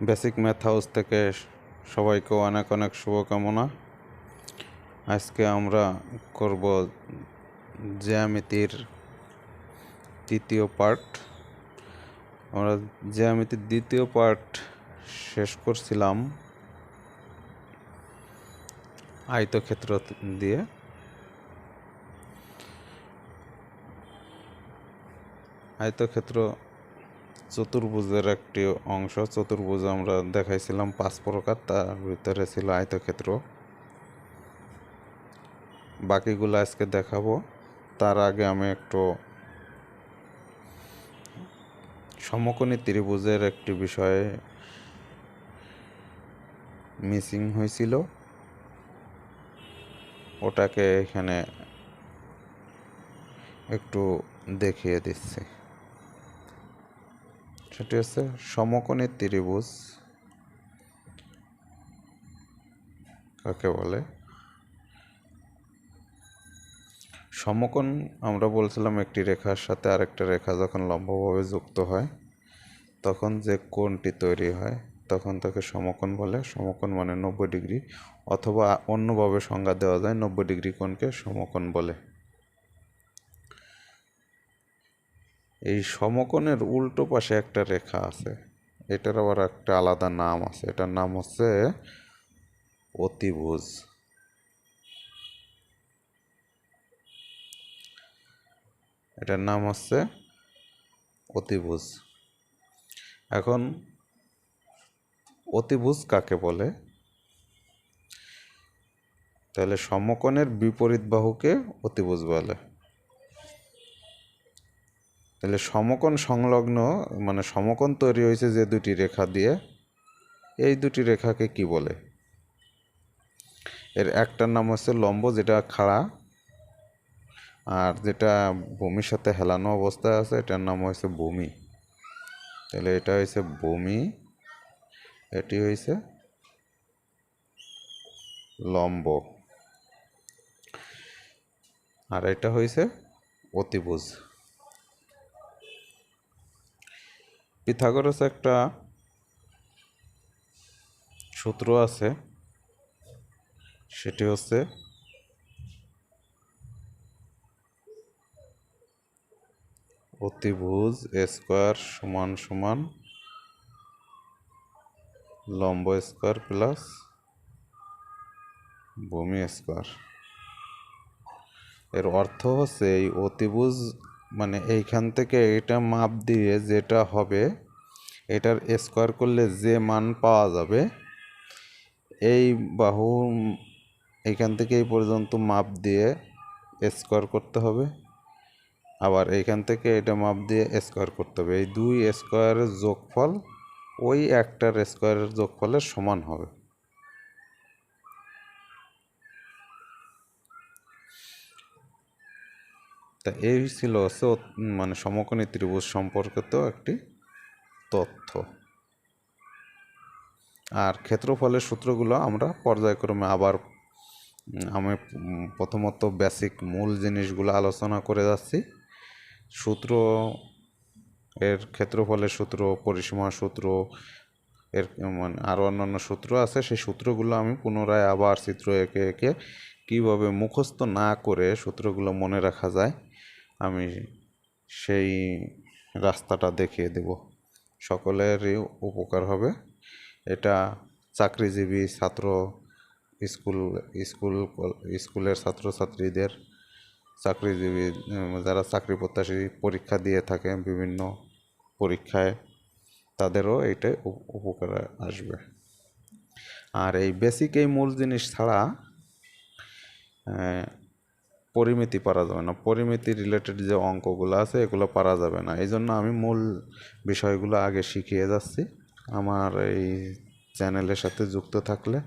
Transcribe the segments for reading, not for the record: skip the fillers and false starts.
Basic math house থেকে সবাইকে অনেক অনেক শুভকামনা। আজকে আমরা করব জ্যামিতির তৃতীয় পার্ট। আমরা জ্যামিতির দ্বিতীয় পার্ট শেষ করছিলাম আয়তক্ষেত্র দিয়ে। আয়তক্ষেত্র চতুর্ভুজের একটি অংশ। চতুর্ভুজ আমরা দেখাইছিলাম 5 প্রকার, তার ভিতরে ছিল আয়তক্ষেত্র। বাকিগুলো আজকে দেখাবো। তার আগে আমি একটু সমকোণী ত্রিভুজের একটি বিষয়ে মিসিং হয়েছিল, ওটাকে এখানে একটু দেখিয়ে দিচ্ছি। সেটি হচ্ছে সমকোণী ত্রিভুজ কাকে বলে। সমকোণ আমরা বলছিলাম একটি রেখার সাথে আরেকটা রেখা যখন লম্বভাবে যুক্ত হয় তখন যে কোণটি তৈরি হয় তখন তাকে সমকোণ বলে। সমকোণ মানে 90 ডিগ্রি, অথবা অন্যভাবে সংজ্ঞা দেওয়া যায় 90 ডিগ্রি কোণকে সমকোণ বলে। এই সমকোণের উল্টো পাশে একটা রেখা আছে, এটার আবার একটা আলাদা নাম আছে। এটার নাম হচ্ছে অতিভুজ। এটার নাম হচ্ছে অতিভুজ। এখন অতিভুজ কাকে বলে? তাহলে সমকোণের বিপরীত বাহুকে অতিভুজ বলে। তাহলে সমকোণ সংলগ্ন মানে সমকোণ তৈরি হয়েছে যে দুটি রেখা দিয়ে, এই দুটি রেখাকে কি বলে? এর একটার নাম হচ্ছে লম্ব, যেটা খাড়া, আর যেটা ভূমির সাথে হেলানো অবস্থায় আছে এটার নাম হয়েছে ভূমি। তাহলে এটা হয়েছে ভূমি, এটি হয়েছে লম্ব, আর এটা হয়েছে অতিভুজ। পিথাগোরাস একটা সূত্র আছে, সেটি হচ্ছে অতিভুজ স্কোয়ার সমান সমান লম্ব স্কোয়ার প্লাস ভূমি স্কোয়ার। এর অর্থ হচ্ছে এই অতিভুজ মানে এইখান থেকে এটা মাপ দিয়ে যেটা হবে এটার স্কোয়ার করলে যে মান পাওয়া যাবে, এই বাহু এইখান থেকে এই পর্যন্ত মাপ দিয়ে স্কোয়ার করতে হবে, আবার এইখান থেকে এটা মাপ দিয়ে স্কোয়ার করতে হবে। এই দুই স্কোয়ারের যোগফল ওই একটার স্কোয়ারের যোগফলের সমান হবে। তা এই ছিল হচ্ছে মানে সমকোণী ত্রিভুজ সম্পর্কিত একটি তথ্য। আর ক্ষেত্রফলের সূত্রগুলো আমরা পর্যায়ক্রমে আবার আমি প্রথমত বেসিক মূল জিনিসগুলো আলোচনা করে যাচ্ছি। সূত্র, এর ক্ষেত্রফলের সূত্র, পরিসীমার সূত্র, এর মানে আরও অন্যান্য সূত্র আছে, সেই সূত্রগুলো আমি পুনরায় আবার চিত্র এঁকে এঁকে কীভাবে মুখস্থ না করে সূত্রগুলো মনে রাখা যায় আমি সেই রাস্তাটা দেখিয়ে দেব। সকলেরই উপকার হবে। এটা চাকরিজীবী ছাত্র, স্কুলের ছাত্রছাত্রীদের, চাকরিজীবী যারা চাকরি প্রত্যাশী পরীক্ষা দিয়ে থাকে বিভিন্ন পরীক্ষায়, তাদেরও এইটাই উপকারে আসবে। আর এই বেসিক এই মূল জিনিস ছাড়া পরিমিতি পারা যাবে না। পরিমিতি রিলেটেড যে অঙ্কগুলো আছে এগুলো পারা যাবে না। এই জন্য আমি মূল বিষয়গুলো আগে শিখিয়ে যাচ্ছি। আমার এই চ্যানেলের সাথে যুক্ত থাকলে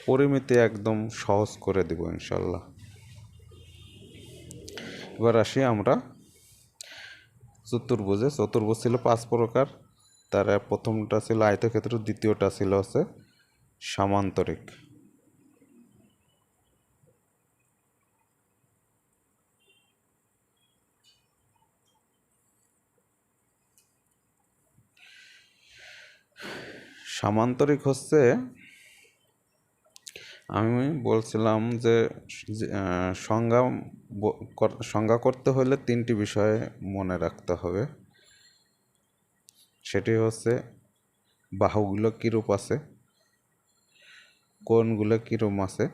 পরিমিতি একদম সহজ করে দেব ইনশাল্লাহ। এবার আসি আমরা চতুর্ভুজে। চতুর্ভুজ ছিল 5 প্রকার, তার প্রথমটা ছিল আয়তক্ষেত্র, দ্বিতীয়টা ছিল হচ্ছে সামান্তরিক। সামান্তরিক হচ্ছে, আমি বলছিলাম যে সংজ্ঞা করতে হলে 3টি বিষয় মনে রাখতে হবে। সেটি হচ্ছে বাহুগুলো কীরূপ আছে, কোণগুলো কীরূপ আছে,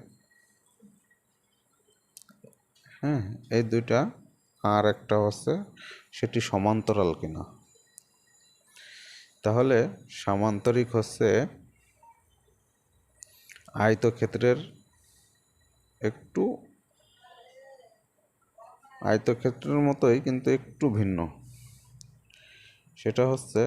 হ্যাঁ, এই দুইটা। আর একটা হচ্ছে সেটি সমান্তরাল কিনা। তাহলে সামান্তরিক হচ্ছে আয়তক্ষেত্রের আয়তক্ষেত্রের মতোই কিন্তু একটু ভিন্ন। সেটা হচ্ছে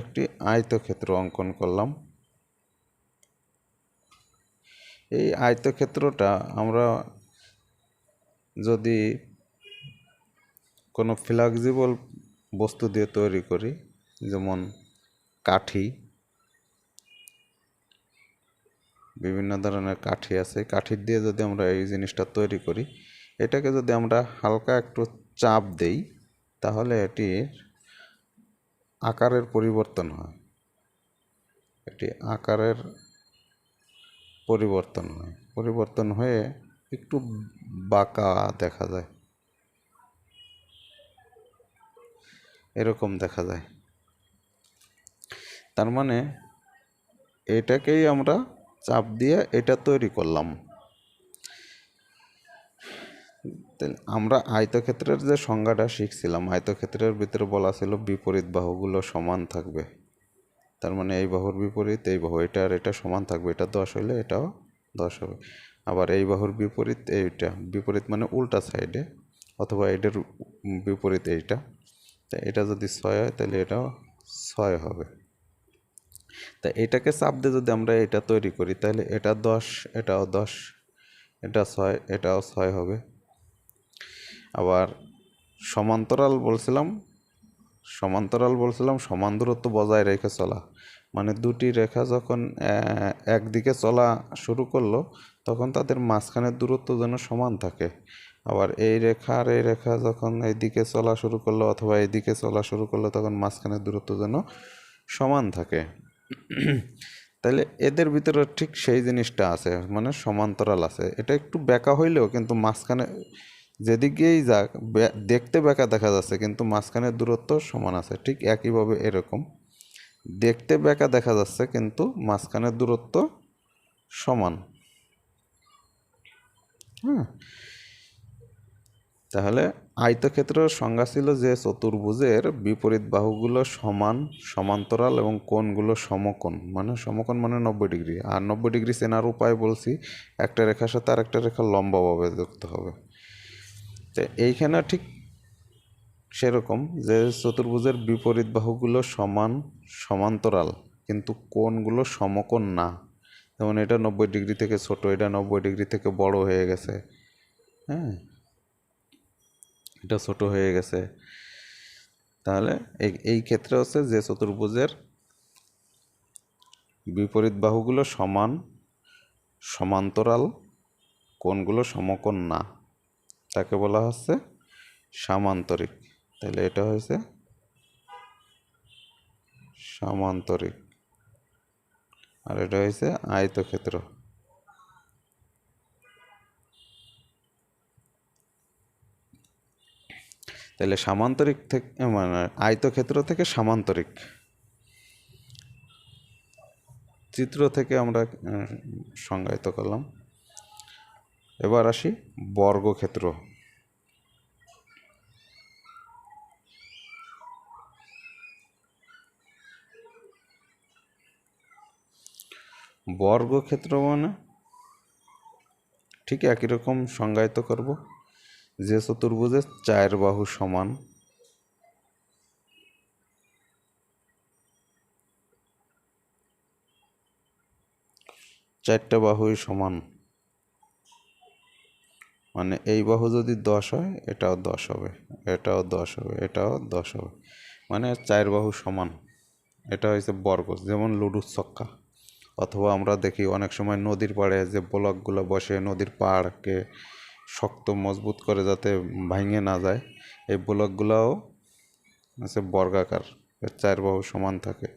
একটি আয়তক্ষেত্র অঙ্কন করলাম। এই আয়তক্ষেত্রটা আমরা যদি কোনো ফ্লেক্সিবল বস্তু দিয়ে তৈরি করি, যেমন কাঠি, বিভিন্ন ধরনের কাঠি আছে, কাঠির দিয়ে যদি আমরা এই জিনিসটা তৈরি করি, এটাকে যদি আমরা হালকা একটু চাপ দেই, তাহলে এটির আকারের পরিবর্তন হয়। পরিবর্তন হয়ে একটু বাঁকা দেখা যায়, এরকম দেখা যায়। তার মানে এটাকেই আমরা চাপ দিয়ে এটা তৈরি করলাম। আমরা আয়তক্ষেত্রের যে সংজ্ঞাটা শিখছিলাম, আয়তক্ষেত্রের ভিতরে বলা ছিল বিপরীত বাহুগুলো সমান থাকবে। তার মানে এই বাহুর বিপরীত এই বাহু, এটা আর এটা সমান থাকবে। এটা 10 হলে এটাও 10 হবে। আবার এই বাহুর বিপরীত এইটা, বিপরীত মানে উল্টা সাইডে, অথবা এটার বিপরীত এইটা। তা এটা যদি 6 হয় তাহলে এটাও 6 হবে। তা এটাকে চাপ দিয়ে যদি আমরা এটা তৈরি করি, তাহলে এটা 10, এটাও 10, এটা 6, এটাও 6 হবে। আবার সমান্তরাল বলছিলাম সমান দূরত্ব বজায় রেখে চলা। মানে দুটি রেখা যখন একদিকে চলা শুরু করলো, তখন তাদের মাঝখানের দূরত্ব যেন সমান থাকে। আবার এই রেখা আর এই রেখা যখন এইদিকে চলা শুরু করলো অথবা এইদিকে চলা শুরু করলো, তখন মাঝখানের দূরত্ব যেন সমান থাকে। তাহলে এদের ভিতরে ঠিক সেই জিনিসটা আছে, মানে সমান্তরাল আছে। এটা একটু বেঁকা হইলেও কিন্তু মাঝখানে যেদিকেই যাক দেখতে বেঁকা দেখা যাচ্ছে, কিন্তু মাঝখানের দূরত্ব সমান আছে। ঠিক একইভাবে এরকম দেখতে বেঁকা দেখা যাচ্ছে, কিন্তু মাঝখানের দূরত্ব সমান। হ্যাঁ, তাহলে আয়তক্ষেত্রের সংজ্ঞা ছিল যে চতুর্ভুজের বিপরীত বাহুগুলো সমান, সমান্তরাল এবং কোণগুলো সমকোণ। মানে সমকোণ মানে 90 ডিগ্রি। আর 90 ডিগ্রি চেনার উপায় বলছি, একটা রেখার সাথে আর একটা রেখা লম্বাভাবে যুক্ত হবে। তো এইখানে ঠিক সেরকম যে চতুর্ভুজের বিপরীত বাহুগুলো সমান, সমান্তরাল, কিন্তু কোণগুলো সমকোণ না। যেমন এটা 90 ডিগ্রি থেকে ছোট, এটা 90 ডিগ্রি থেকে বড় হয়ে গেছে। হ্যাঁ, এটা ছোট হয়ে গেছে। তাহলে এই ক্ষেত্রে হচ্ছে যে চতুর্ভুজের বিপরীত বাহুগুলো সমান, সমান্তরাল, কোণগুলো সমকোণ না, তাকে বলা হচ্ছে সামান্তরিক। তাহলে এটা হয়েছে সামান্তরিক, আর এটা হয়েছে আয়তক্ষেত্র। তাহলে সামান্তরিক থেকে মানে আয়তক্ষেত্র থেকে সামান্তরিক চিত্র থেকে আমরা সংজ্ঞায়িত করলাম। এবার আসি বর্গক্ষেত্র। বর্গক্ষেত্র মানে ঠিক একই রকম সংজ্ঞায়িত করব, যে চতুর্ভুজের 4 বাহু সমান, চারটা বাহুই সমান। মানে এই বাহু যদি 10 হয়, এটাও 10 হবে, এটাও 10 হবে, এটাও 10 হবে। মানে 4 বাহু সমান। এটা হয়েছে বর্গ, যেমন লুডুর ছক্কা। অথবা আমরা দেখি অনেক সময় নদীর পাড়ে যে ব্লকগুলো বসে নদীর পাড়কে শক্ত মজবুত করে যাতে ভাঙে না যায়, এই ব্লকগুলোও আছে বর্গাকার, এর 4 বাহু সমান থাকে।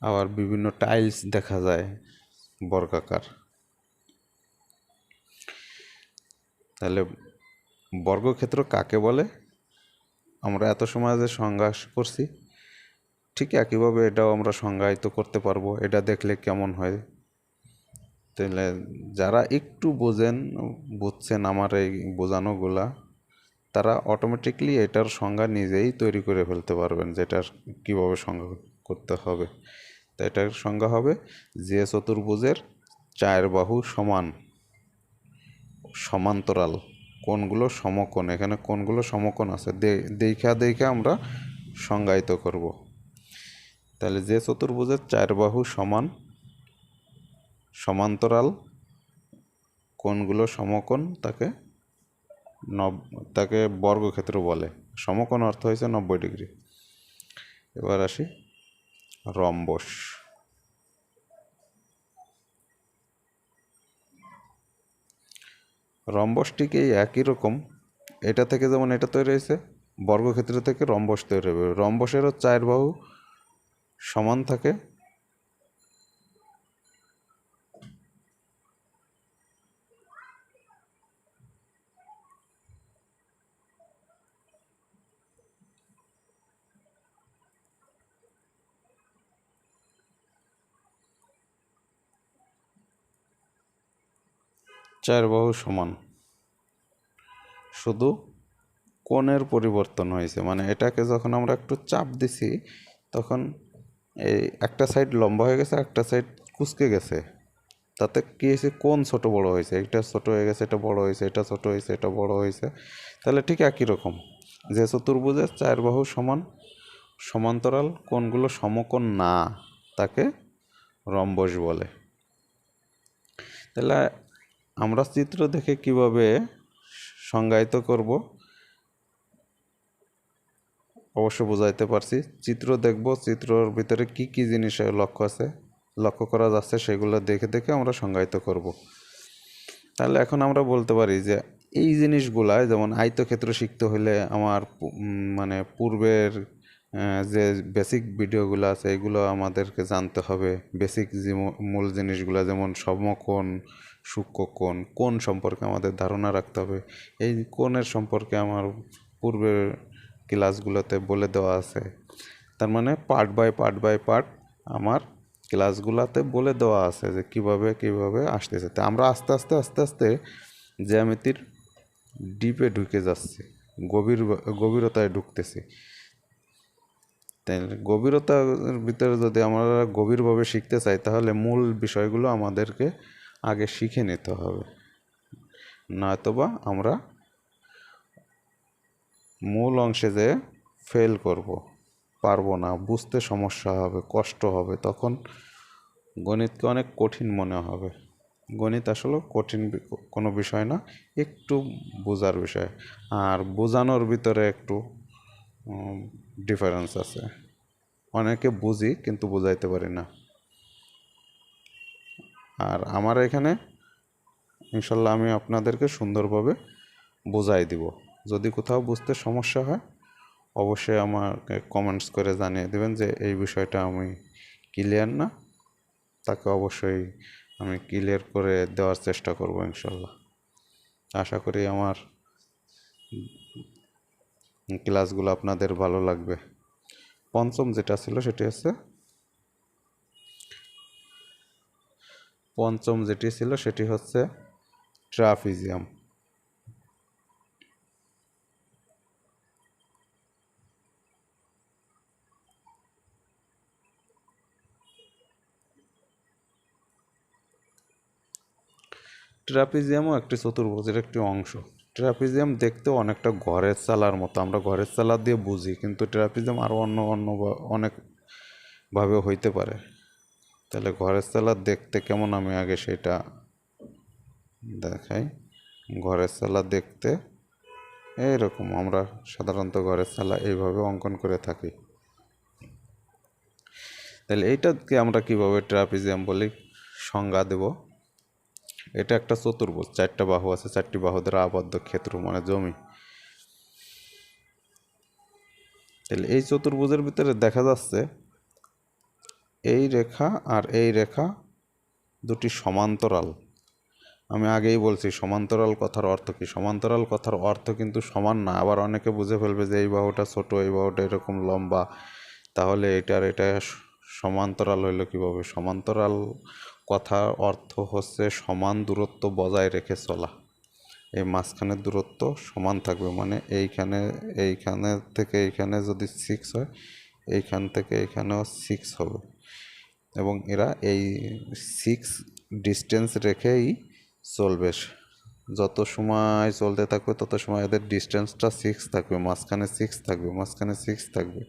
আবার বিভিন্ন টাইলস দেখা যায় বর্গাকার। তাহলে বর্গক্ষেত্র কাকে বলে আমরা এত সময় যে সংজ্ঞা করছি, ঠিক একইভাবে এটাও আমরা সংজ্ঞায়িত করতে পারবো। এটা দেখলে কেমন হয়, তাহলে যারা একটু বুঝছেন আমার এই বোঝানোগুলা, তারা অটোমেটিকলি এটার সংজ্ঞা নিজেই তৈরি করে ফেলতে পারবেন, যেটার কীভাবে সংজ্ঞা করতে হবে। তো এটার সংজ্ঞা হবে যে চতুর্ভুজের 4 বাহু সমান, সমান্তরাল, কোণগুলো সমকোণ। এখানে কোণগুলো সমকোণ আছে, দেখা আমরা সংজ্ঞায়িত করব। তাহলে যে চতুর্ভুজের 4 বাহু সমান, সমান্তরাল, কোণগুলো সমকোণ, তাকে বর্গক্ষেত্র বলে। সমকোণ অর্থ হয়েছে 90 ডিগ্রি। এবার আসি রম্বস। রম্বসটিক এই একই রকম, এটা থেকে যেমন এটা তৈরি হয়েছে, বর্গক্ষেত্র থেকে রম্বস তৈরি হবে। রম্বসেরও 4 বাহু সমান থাকে, চার বাহু সমান, শুধু কোণের পরিবর্তন হয়েছে। মানে এটাকে যখন আমরা একটু চাপ দিছি, তখন এই একটা সাইড লম্বা হয়ে গেছে, একটা সাইড কুঁচকে গেছে। তাতে কী হয়েছে, কোণ ছোট বড় হয়েছে, এটা ছোট হয়ে গেছে, এটা বড় হয়েছে, এটা ছোট হয়েছে, এটা বড় হয়েছে। তাহলে ঠিক একই রকম, যে চতুর্ভুজের 4 বাহু সমান, সমান্তরাল, কোণগুলো সমকোণ না, তাকে রম্বস বলে। তাহলে আমরা চিত্র দেখে কিভাবে সংজ্ঞায়িত করব অবশ্য বুঝাইতে পারছি। চিত্র দেখব, চিত্রর ভিতরে কি কি জিনিস লক্ষ্য করা যাচ্ছে, সেগুলো দেখে দেখে আমরা সংজ্ঞায়িত করব। তাহলে এখন আমরা বলতে পারি যে এই জিনিসগুলায়, যেমন আয়তক্ষেত্র শিখতে হলে আমার মানে পূর্বের যে বেসিক ভিডিওগুলো আছে এগুলো আমাদেরকে জানতে হবে। বেসিক যে মূল জিনিসগুলো, যেমন সমকোণ, সূক্ষ্মকোণ, কোণ সম্পর্কে আমাদের ধারণা রাখতে হবে। এই কোণের সম্পর্কে আমার পূর্বের ক্লাসগুলোতে বলে দেওয়া আছে। তার মানে পার্ট বাই পার্ট আমার ক্লাসগুলোতে বলে দেওয়া আছে যে কীভাবে আসতেছে। তো আমরা আস্তে আস্তে জ্যামিতির ডিপে ঢুকে যাচ্ছি, গভীরতায় ঢুকতেছি। তাই গভীরতার ভিতরে যদি আমরা গভীরভাবে শিখতে চাই, তাহলে মূল বিষয়গুলো আমাদেরকে আগে শিখে নিতে হবে, নয়তোবা আমরা মূল অংশে যে ফেল পারবো না, বুঝতে সমস্যা হবে, কষ্ট হবে, তখন গণিতকে অনেক কঠিন মনে হবে। গণিত আসলে কঠিন কোনো বিষয় না, একটু বোঝার বিষয়, আর বোঝানোর ভিতরে একটু ডিফারেন্স আছে। অনেকে বুঝি কিন্তু বোঝাইতে পারি না। আর আমার এখানে ইনশাল্লাহ আমি আপনাদেরকে সুন্দরভাবে বোঝাই দিব। যদি কোথাও বুঝতে সমস্যা হয়, অবশ্যই আমাকে কমেন্টস করে জানিয়ে দেবেন যে এই বিষয়টা আমি ক্লিয়ার না, তাকে অবশ্যই আমি ক্লিয়ার করে দেওয়ার চেষ্টা করব ইনশাল্লাহ। আশা করি আমার ক্লাসগুলো আপনাদের ভালো লাগবে। পঞ্চম যেটা ছিল সেটি হচ্ছে ট্রাপিজিয়াম। ট্রাপিজিয়ামও একটি চতুর্ভুজের একটি অংশ। ট্রাপিজিয়াম দেখতে অনেকটা ঘরের চালার মতো, আমরা ঘরের চালা দিয়ে বুঝি, কিন্তু ট্রাপিজিয়াম আরও অনেকভাবে হইতে পারে। তাহলে ঘরের চালা দেখতে কেমন আমি আগে সেটা দেখাই। ঘরের চালা দেখতে এইরকম, আমরা সাধারণত ঘরের চালা এইভাবে অঙ্কন করে থাকি। তাহলে এইটাকে আমরা কিভাবে ট্রাপিজিয়াম বলি সংজ্ঞা দেব। এটা একটা চতুর্ভুজ, 4টা বাহু আছে, 4টি বাহু দ্বারা আবদ্ধ ক্ষেত্র মানে জমি। তাহলে এই চতুর্ভুজের ভিতরে দেখা যাচ্ছে এই রেখা আর এই রেখা দুটি সমান্তরাল। আমি আগেই বলছি সমান্তরাল কথার অর্থ কি। সমান্তরাল কথার অর্থ কিন্তু সমান না। আবার অনেকে বুঝে ফেলবে যে এই বাহুটা ছোট, এই বাহুটা এরকম লম্বা, তাহলে এটা সমান্তরাল হইলো কীভাবে। সমান্তরাল কথার অর্থ হচ্ছে সমান দূরত্ব বজায় রেখে চলা। এই মাঝখানের দূরত্ব সমান থাকবে, মানে এইখানে থেকে এইখানে যদি 6 হয়, এইখান থেকে এইখানেও 6 হবে, এবং এরা এই 6 ডিস্টেন্স রেখেই চলবে। যত সময় চলতে থাকবে তত সময় এদের ডিস্টেন্সটা 6 থাকবে, মাঝখানে 6 থাকবে, মাঝখানে 6 থাকবে।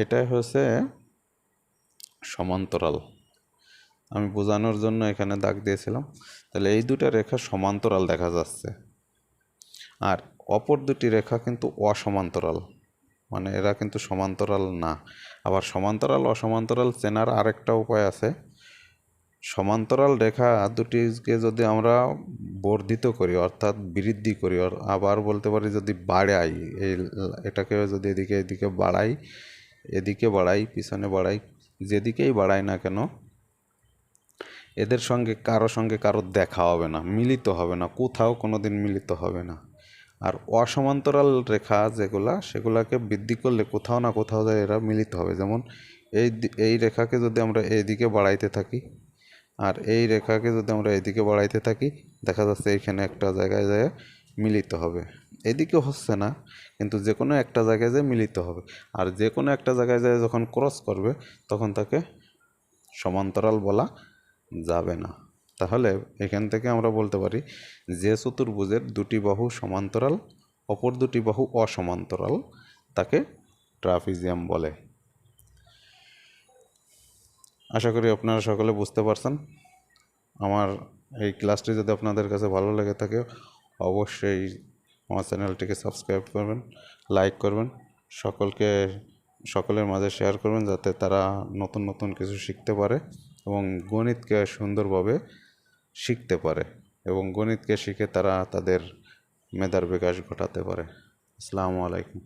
এটাই হচ্ছে সমান্তরাল। আমি বোঝানোর জন্য এখানে দাগ দিয়েছিলাম। তাহলে এই দুটা রেখা সমান্তরাল দেখা যাচ্ছে, আর অপর দুটি রেখা কিন্তু অসমান্তরাল, মানে এরা কিন্তু সমান্তরাল না। আবার সমান্তরাল অসমান্তরাল চেনার আরেকটা উপায় আছে। সমান্তরাল রেখা দুটিকে যদি আমরা বর্ধিত করি অর্থাৎ বৃদ্ধি করি, আবার বলতে পারি যদি বাড়াই, এটাকে যদি এদিকে বাড়াই, পিছনে বাড়াই, যেদিকেই বাড়াই না কেন, এদের সঙ্গে কারো দেখা হবে না, মিলিত হবে না, কোথাও কোনো দিন মিলিত হবে না। আর অসমান্তরাল রেখা সেগুলাকে বৃদ্ধি করলে কোথাও না কোথাও যায় এরা মিলিত হবে। যেমন এই রেখাকে যদি আমরা এইদিকে বাড়াইতে থাকি, আর এই রেখাকে যদি আমরা এইদিকে বাড়াইতে থাকি, দেখা যাচ্ছে এইখানে একটা জায়গায় যায় মিলিত হবে। এদিকে হচ্ছে না, কিন্তু যে কোনো একটা জায়গায় যায় মিলিত হবে। আর যে কোনো একটা জায়গায় যায় যখন ক্রস করবে, তখন তাকে সমান্তরাল বলা যাবে না। তাহলে এখান থেকে আমরা বলতে পারি যে চতুর্ভুজের দুটি বাহু সমান্তরাল, অপর দুটি বাহু অসমান্তরাল, তাকে ট্রাপিজিয়াম বলে। আশা করি আপনারা সকলে বুঝতে পারছেন। আমার এই ক্লাসটি যদি আপনাদের কাছে ভালো লেগে থাকে, অবশ্যই আমার চ্যানেলটিকে সাবস্ক্রাইব করবেন, লাইক করবেন, সকলের মাঝে শেয়ার করবেন, যাতে তারা নতুন নতুন কিছু শিখতে পারে এবং গণিতকে সুন্দরভাবে শিখতে পারে, এবং গণিতকে শিখে তারা তাদের মেধার বিকাশ ঘটাতে পারে। আসসালামু আলাইকুম।